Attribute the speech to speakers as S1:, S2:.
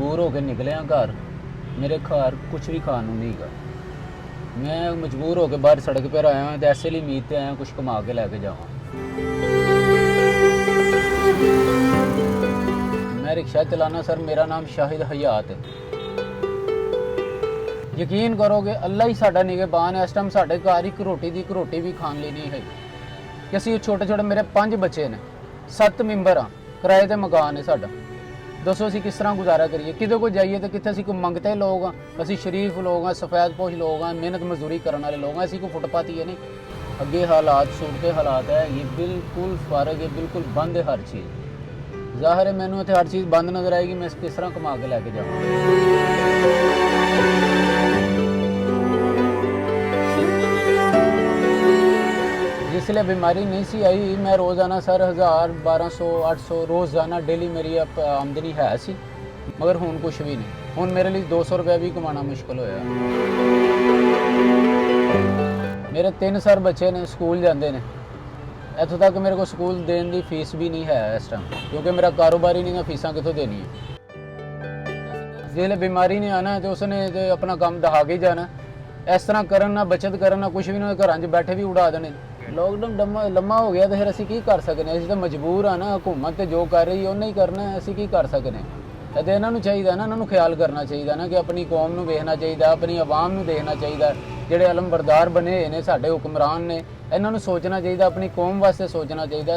S1: ਮਜਬੂਰ ਹੋ ਕੇ ਨਿਕਲਿਆ ਘਰ। ਮੇਰੇ ਘਰ ਕੁਝ ਵੀ ਖਾਣ ਨੂੰ ਨਹੀਂ ਹੈਗਾ। ਮੈਂ ਮਜਬੂਰ ਹੋ ਕੇ ਬਾਹਰ ਸੜਕ 'ਤੇ ਆਇਆ ਹਾਂ ਤੇ ਐਸੇ ਲਈ ਉਮੀਦ 'ਤੇ ਆਇਆ ਕੁਝ ਕਮਾ ਕੇ ਲੈ ਕੇ ਜਾਵਾਂ। मैं रिक्शा चलाना सर, मेरा नाम शाहिद हयात है। यकीन करोगे अल्लाह ही साडा निगहबान है। इस टाइम साडे घर एक रोटी भी खान ली नहीं है कि असीं छोटे छोटे, मेरे 5 बच्चे ने, 7 मैंबर हाँ, किराए ते मकान है साडा। दसो असीं किस तरह गुजारा करिए? किते को जाइए तो किते असीं कोई मंगते लोग हाँ, असीं शरीफ लोग हाँ, सफेद पोश लोग हाँ, मेहनत मजदूरी करने वाले लोग हाँ, असीं कोई फुटपाती है नहीं। अगे हालात, सूरत हालात है, ये बिल्कुल फारग है, बिल्कुल बंद है हर चीज़। ਜ਼ਾਹਰ ਹੈ ਮੈਨੂੰ ਇੱਥੇ ਹਰ ਚੀਜ਼ ਬੰਦ ਨਜ਼ਰ ਆਏਗੀ, ਮੈਂ ਕਿਸ ਤਰ੍ਹਾਂ ਕਮਾ ਕੇ ਲੈ ਕੇ ਜਾਵਾਂ? जिसले बीमारी नहीं सी आई, मैं रोज़ाना सर 1000, 1200, 800 रोज़ाना डेली मेरी आमदनी है सी, मगर हुण कुछ भी नहीं। हुण मेरे लिए 200 रुपया भी कमाना मुश्किल होया। मेरे 3 सर बच्चे ने, स्कूल जाते हैं। इतों तक मेरे को स्कूल देने की फीस भी नहीं है इस टाइम, क्योंकि मेरा कारोबार ही नहीं है, फीसा कितों देनी है। जिसले बीमारी नहीं आना है तो उसने तो अपना काम दहा के ही जाना। इस तरह करन ना बचत करन ना कुछ भी ना, घर बैठे भी उड़ा देने। लॉकडाउन लम्मा हो गया तो फिर असीं की कर सकते? असीं तो मजबूर हाँ ना, हुकूमत जो कर रही है उन्हें ही करना है, असीं की कर सकते? तो इन्हों चाहिए ना, इन्हों ख्याल करना चाहिए ना कि अपनी कौम नूं वेखना चाहिए, अपनी आवाम नूं देखना चाहिए। ਜਿਹੜੇ ਅਲਮਬਰਦਾਰ ਬਣੇ ਨੇ ਸਾਡੇ ਹੁਕਮਰਾਨ ਨੇ, ਇਹਨਾਂ ਨੂੰ ਸੋਚਣਾ ਚਾਹੀਦਾ, ਆਪਣੀ ਕੌਮ ਵਾਸਤੇ ਸੋਚਣਾ ਚਾਹੀਦਾ।